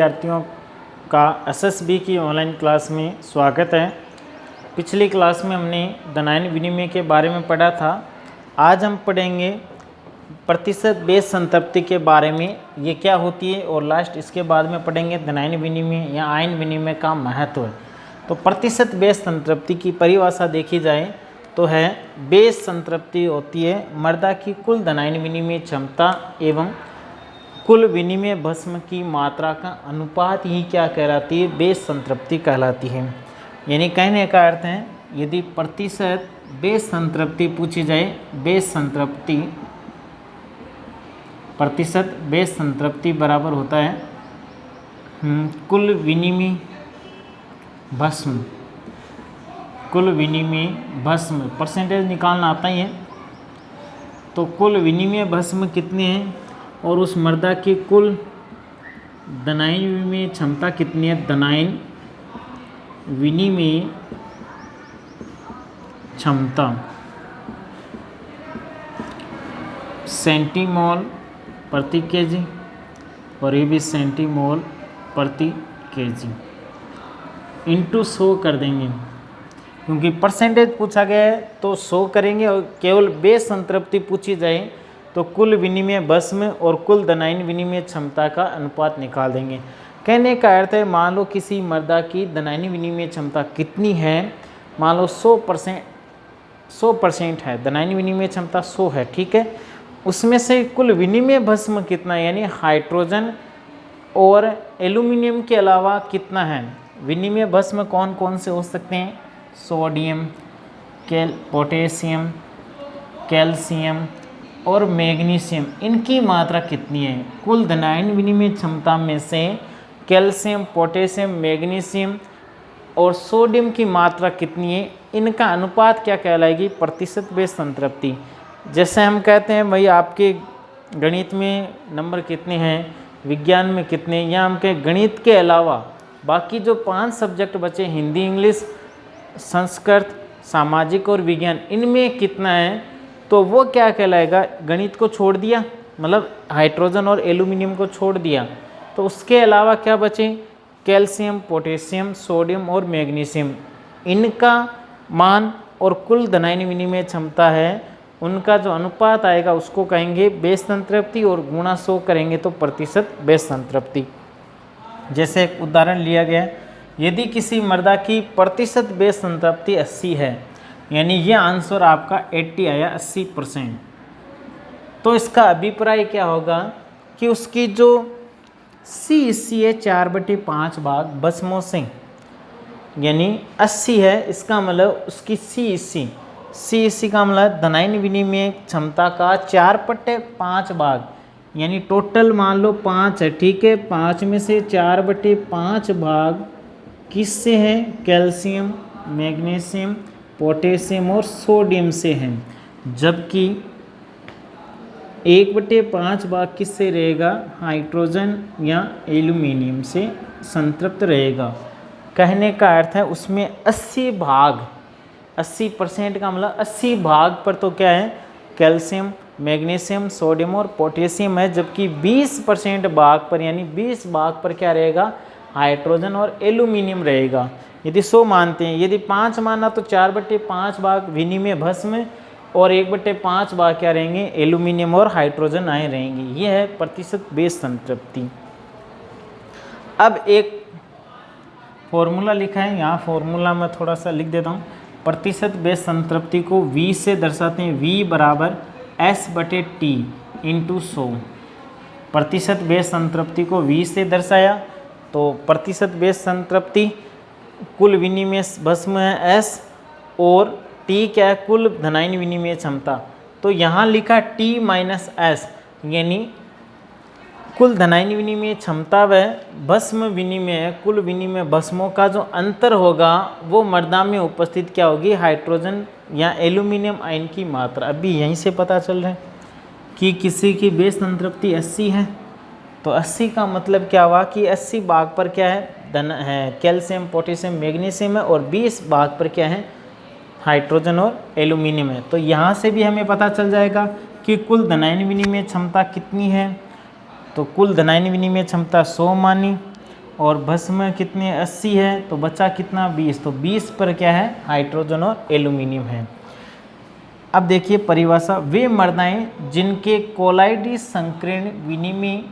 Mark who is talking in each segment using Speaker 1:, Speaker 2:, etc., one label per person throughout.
Speaker 1: विद्यार्थियों का एसएसबी की ऑनलाइन क्लास में स्वागत है। पिछली क्लास में हमने धनायन विनिमय के बारे में पढ़ा था। आज हम पढ़ेंगे प्रतिशत बेस संतृप्ति के बारे में, ये क्या होती है, और लास्ट इसके बाद में पढ़ेंगे धनायन विनिमय या आयन विनिमय का महत्व। तो प्रतिशत बेस संतृप्ति की परिभाषा देखी जाए तो है, बेस संतृप्ति होती है मृदा की कुल धनायन विनिमय क्षमता एवं कुल विनिमय भस्म की मात्रा का अनुपात ही क्या कहलाती है, बेस संतृप्ति कहलाती है। यानी कहने का अर्थ है, यदि प्रतिशत बेस संतृप्ति पूछी जाए, बेस संतृप्ति प्रतिशत बेस संतृप्ति बराबर होता है कुल विनिमय भस्म, कुल विनिमय भस्म परसेंटेज निकालना आता ही है। तो कुल विनिमय भस्म कितने हैं और उस मृदा की कुल धनायन विनिमय क्षमता कितनी है। धनायन विनिमय क्षमता सेंटीमोल प्रति केजी, और ये भी सेंटीमोल प्रति केजी इंटू 100 कर देंगे, क्योंकि परसेंटेज पूछा गया है तो 100 करेंगे। और केवल बेस संतृप्ति पूछी जाए तो कुल विनिमय भस्म और कुल धनायन विनिमय क्षमता का अनुपात निकाल देंगे। कहने का अर्थ है, मान लो किसी मृदा की धनायन विनिमय क्षमता कितनी है, मान लो 100% है, धनायन विनिमय क्षमता 100 है, ठीक है। उसमें से कुल विनिमय भस्म कितना है, यानी हाइड्रोजन और एल्यूमिनियम के अलावा कितना है। विनिमय भस्म कौन कौन से हो सकते हैं, सोडियम, पोटेशियम, कैल्शियम और मैग्नीशियम, इनकी मात्रा कितनी है। कुल धनायन विनिमय क्षमता में से कैल्शियम, पोटेशियम, मैग्नीशियम और सोडियम की मात्रा कितनी है, इनका अनुपात क्या कहलाएगी, प्रतिशत बेस संतृप्ति। जैसे हम कहते हैं भाई आपके गणित में नंबर कितने हैं, विज्ञान में कितने, या हम कहें गणित के अलावा बाकी जो 5 सब्जेक्ट बचे, हिंदी, इंग्लिश, संस्कृत, सामाजिक और विज्ञान, इनमें कितना है, तो वो क्या कहलाएगा। गणित को छोड़ दिया, मतलब हाइड्रोजन और एल्यूमिनियम को छोड़ दिया, तो उसके अलावा क्या बचे, कैल्शियम, पोटेशियम, सोडियम और मैग्नीशियम, इनका मान और कुल धनायन विनिमय क्षमता है, उनका जो अनुपात आएगा उसको कहेंगे बेस संतृप्ति, और गुणा 100 करेंगे तो प्रतिशत बेस संतृप्ति। जैसे एक उदाहरण लिया गया, यदि किसी मृदा की प्रतिशत बेस संतृप्ति 80 है, यानी ये आंसर आपका 80 आया, 80%, तो इसका अभिप्राय क्या होगा कि उसकी जो CEC है 4/5 भाग भस्मों से, यानी 80 है, इसका मतलब उसकी CEC का मतलब धनायन विनिमय क्षमता का 4/5 भाग, यानी टोटल मान लो 5 है, ठीक है। 5 में से 4/5 भाग किससे है, कैल्शियम, मैग्नीशियम, पोटेशियम और सोडियम से हैं, जबकि 1/5 भाग किससे रहेगा, हाइड्रोजन या एल्यूमिनियम से संतृप्त रहेगा। कहने का अर्थ है उसमें 80 भाग, 80% का मतलब 80 भाग पर तो क्या है, कैल्शियम, मैग्नीशियम, सोडियम और पोटेशियम है, जबकि 20% भाग पर, यानी 20 भाग पर क्या रहेगा, हाइड्रोजन और एल्यूमिनियम रहेगा। यदि 100 मानते हैं, यदि 5 माना तो 4/5 भाग विनिमय भस्म और 1/5 भाग क्या रहेंगे, एल्यूमिनियम और हाइड्रोजन आए रहेंगे। यह है प्रतिशत बेस संतृप्ति। अब एक फॉर्मूला लिखा है, यहाँ फॉर्मूला मैं थोड़ा सा लिख देता हूँ। प्रतिशत बेस संतृप्ति को V से दर्शाते हैं, V बराबर S/T × 100। प्रतिशत बेस संतृप्ति को V से दर्शाया, तो प्रतिशत बेस संतृप्ति कुल विनिमय भस्म है S, और T क्या है, कुल धनायन विनिमय क्षमता। तो यहाँ लिखा T - S, यानी कुल धनायन विनिमय क्षमता व भस्म विनिमय, कुल विनिमय भस्मों का जो अंतर होगा वो मृदा में उपस्थित क्या होगी, हाइड्रोजन या एल्यूमिनियम आयन की मात्रा। अभी यहीं से पता चल रहा है कि किसी की बेस संतृप्ति 80 है, तो 80 का मतलब क्या हुआ कि 80 भाग पर क्या है, धन है कैल्शियम, पोटेशियम, मैग्नीशियम है, और 20 भाग पर क्या है, हाइड्रोजन और एल्यूमिनियम है। तो यहाँ से भी हमें पता चल जाएगा कि कुल धनायन विनिमय क्षमता कितनी है। तो कुल धनायन विनिमय क्षमता 100 मानी, और भस्म कितने 80 है, तो बचा कितना 20, तो 20 पर क्या है हाइड्रोजन और एल्यूमिनियम है। अब देखिए परिभाषा, वे मृदाएं जिनके कोलाइडी संकीर्ण विनिमय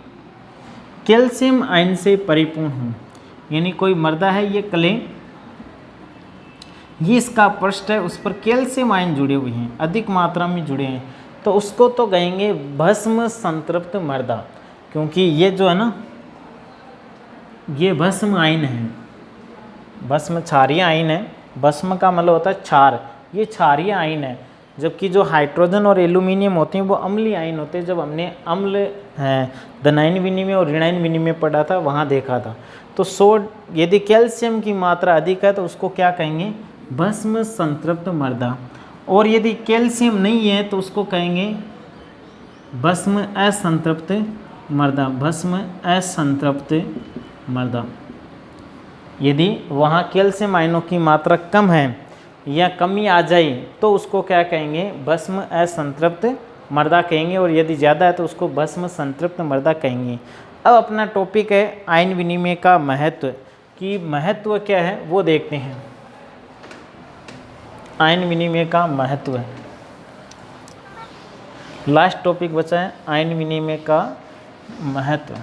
Speaker 1: कैल्शियम आयन से परिपूर्ण हों, यानी कोई मृदा है ये क्ले, ये इसका पृष्ठ है, उस पर कैल्शियम आयन जुड़े हुए हैं, अधिक मात्रा में जुड़े हैं, तो उसको तो कहेंगे भस्म संतृप्त मृदा, क्योंकि ये जो है ना ये भस्म आयन है, भस्म क्षारीय आयन है, भस्म का मतलब होता है क्षार, ये क्षारीय आयन है, जबकि जो हाइड्रोजन और एल्यूमिनियम होते हैं वो अम्लीय आयन होते हैं। जब हमने अम्ल धनायन विनिमय और ऋणायन विनिमय पढ़ा था वहाँ देखा था। तो यदि कैल्शियम की मात्रा अधिक है तो उसको क्या कहेंगे भस्म संतृप्त मृदा, और यदि कैल्शियम नहीं है तो उसको कहेंगे भस्म असंतृप्त मृदा, भस्म असंतृप्त मृदा। यदि वहाँ कैल्शियम आयनों की मात्रा कम है या कमी आ जाए तो उसको क्या कहेंगे भस्म असंतृप्त मृदा कहेंगे, और यदि ज़्यादा है तो उसको भस्म संतृप्त मृदा कहेंगे। अब अपना टॉपिक है आयन विनिमय का महत्व, कि महत्व क्या है वो देखते हैं। आयन विनिमय का महत्व है, लास्ट टॉपिक बचा है आयन विनिमय का महत्व।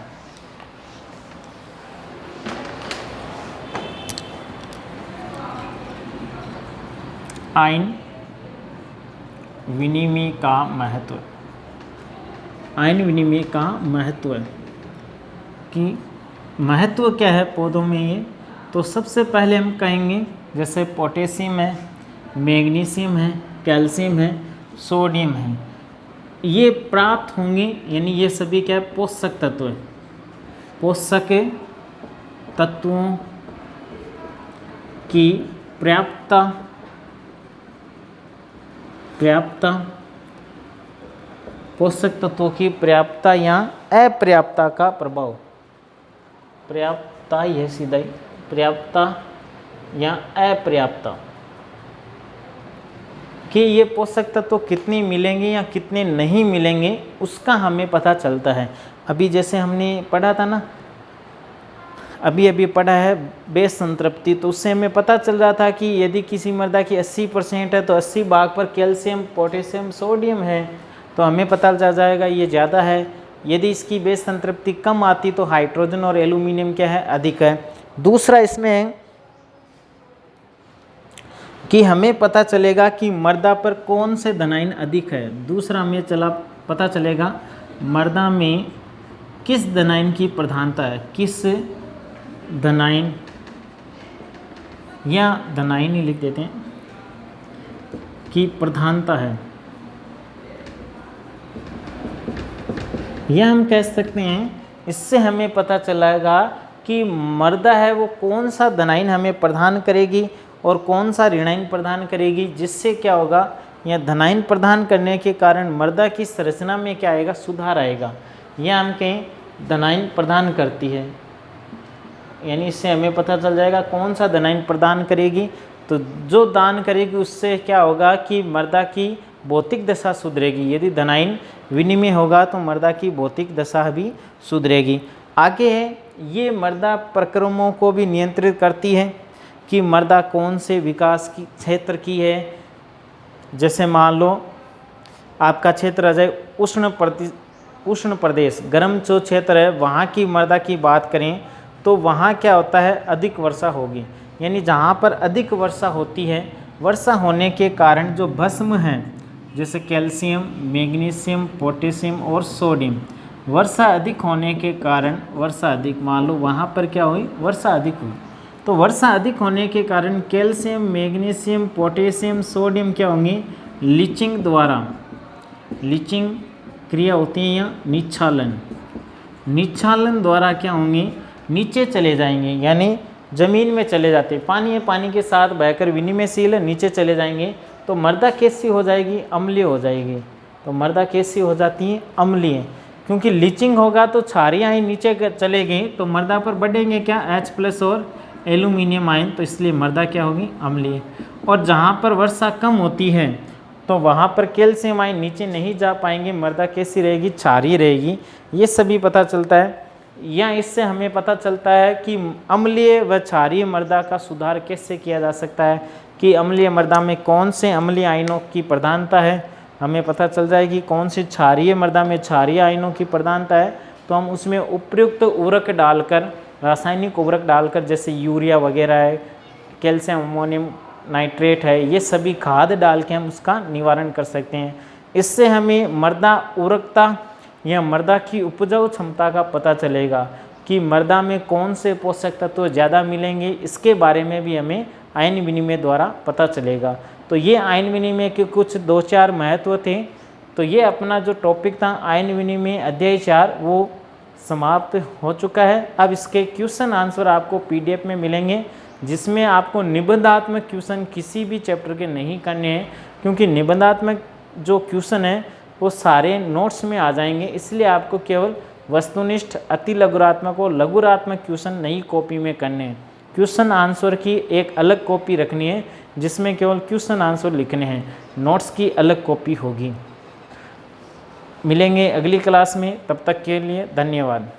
Speaker 1: आयन विनिमय का महत्व, आयन विनिमय का महत्व है कि महत्व क्या है पौधों में ये, तो सबसे पहले हम कहेंगे जैसे पोटेशियम है, मैग्नीशियम है, कैल्शियम है, सोडियम है, ये प्राप्त होंगे, यानी ये सभी क्या है पोषक तत्व है, पोषक तत्वों की पर्याप्तता पोषक तत्वों की पर्याप्तता या अपर्याप्तता का प्रभाव, पर्याप्तता ही है सीधा ही, पर्याप्तता या अपर्याप्तता कि ये पोषक तत्व कितने मिलेंगे या कितने नहीं मिलेंगे उसका हमें पता चलता है। अभी जैसे हमने पढ़ा था ना, अभी पढ़ा है बेस संतृप्ति, तो उससे हमें पता चल रहा था कि यदि किसी मृदा की 80% है तो 80 भाग पर कैल्शियम, पोटेशियम, सोडियम है, तो हमें पता चल जाएगा ये ज़्यादा है। यदि इसकी बेस संतृप्ति कम आती तो हाइड्रोजन और एल्यूमिनियम क्या है अधिक है। दूसरा इसमें है कि हमें पता चलेगा कि मृदा पर कौन से धनायन अधिक है। दूसरा हमें पता चलेगा मृदा में किस धनायन की प्रधानता है, किस धनायन या धनायन ही लिख देते हैं की प्रधानता है, यह हम कह सकते हैं। इससे हमें पता चलेगा कि मृदा है वो कौन सा धनायन हमें प्रदान करेगी और कौन सा ऋणायन प्रदान करेगी, जिससे क्या होगा या धनायन प्रदान करने के कारण मृदा की संरचना में क्या आएगा सुधार आएगा, यह हम कहें धनायन प्रदान करती है। यानी इससे हमें पता चल जाएगा कौन सा धनायन प्रदान करेगी, तो जो दान करेगी उससे क्या होगा कि मृदा की भौतिक दशा सुधरेगी। यदि धनायन विनिमय होगा तो मृदा की भौतिक दशा भी सुधरेगी। आगे है ये मृदा प्रक्रमों को भी नियंत्रित करती है कि मृदा कौन से विकास की क्षेत्र की है। जैसे मान लो आपका क्षेत्र आ जाए उष्ण प्रदेश, गर्म जो क्षेत्र है वहाँ की मृदा की बात करें तो वहाँ क्या होता है अधिक वर्षा होगी। यानी जहाँ पर अधिक वर्षा होती है, वर्षा होने के कारण जो भस्म है जैसे कैल्शियम, मैग्नीशियम, पोटेशियम और सोडियम, वर्षा अधिक होने के कारण वर्षा अधिक मान लो वहाँ पर क्या हुई वर्षा अधिक हुई, तो वर्षा अधिक होने के कारण कैल्शियम, मैग्नीशियम, पोटेशियम, सोडियम क्या होंगे लीचिंग द्वारा, लीचिंग क्रिया होती है या निच्छालन द्वारा क्या होंगे नीचे चले जाएंगे, यानी ज़मीन में चले जाते हैं। पानी है, पानी के साथ बहकर विनिमयशील है, नीचे चले जाएंगे तो मृदा कैसी हो जाएगी अम्लीय हो जाएगी। तो मृदा कैसी हो जाती है अम्लीय, क्योंकि लीचिंग होगा तो क्षारीय आयन नीचे चले गए तो मृदा पर बढ़ेंगे क्या H+ और एल्यूमिनियम आयन, तो इसलिए मृदा क्या होगी अम्लीय। और जहाँ पर वर्षा कम होती है तो वहाँ पर कैल्शियम आयन नीचे नहीं जा पाएंगे, मृदा कैसी रहेगी क्षारीय रहेगी। ये सभी पता चलता है। या इससे हमें पता चलता है कि अम्लीय व क्षारीय मृदा का सुधार कैसे किया जा सकता है, कि अम्लीय मृदा में कौन से अम्लीय आयनों की प्रधानता है, हमें पता चल जाएगी कौन सी क्षारीय मृदा में क्षारीय आयनों की प्रधानता है, तो हम उसमें उपयुक्त उर्वरक डालकर, रासायनिक उर्वरक डालकर, जैसे यूरिया वगैरह है, कैल्शियम अमोनियम नाइट्रेट है, ये सभी खाद डाल के हम उसका निवारण कर सकते हैं। इससे हमें मृदा उर्वरकता या मृदा की उपजाऊ क्षमता का पता चलेगा कि मृदा में कौन से पोषक तत्व ज़्यादा मिलेंगे, इसके बारे में भी हमें आयन विनिमय द्वारा पता चलेगा। तो ये आयन विनिमय के कुछ 2-4 महत्व थे। तो ये अपना जो टॉपिक था आयन विनिमय अध्याय 4 वो समाप्त हो चुका है। अब इसके क्वेश्चन आंसर आपको PDF में मिलेंगे, जिसमें आपको निबंधात्मक क्वेश्चन किसी भी चैप्टर के नहीं करने हैं, क्योंकि निबंधात्मक जो क्वेश्चन है वो सारे नोट्स में आ जाएंगे। इसलिए आपको केवल वस्तुनिष्ठ, अति लघुरात्मक और लघुरात्मक क्वेश्चन नई कॉपी में करने हैं। क्वेश्चन आंसर की एक अलग कॉपी रखनी है जिसमें केवल क्वेश्चन आंसर लिखने हैं, नोट्स की अलग कॉपी होगी। मिलेंगे अगली क्लास में, तब तक के लिए धन्यवाद।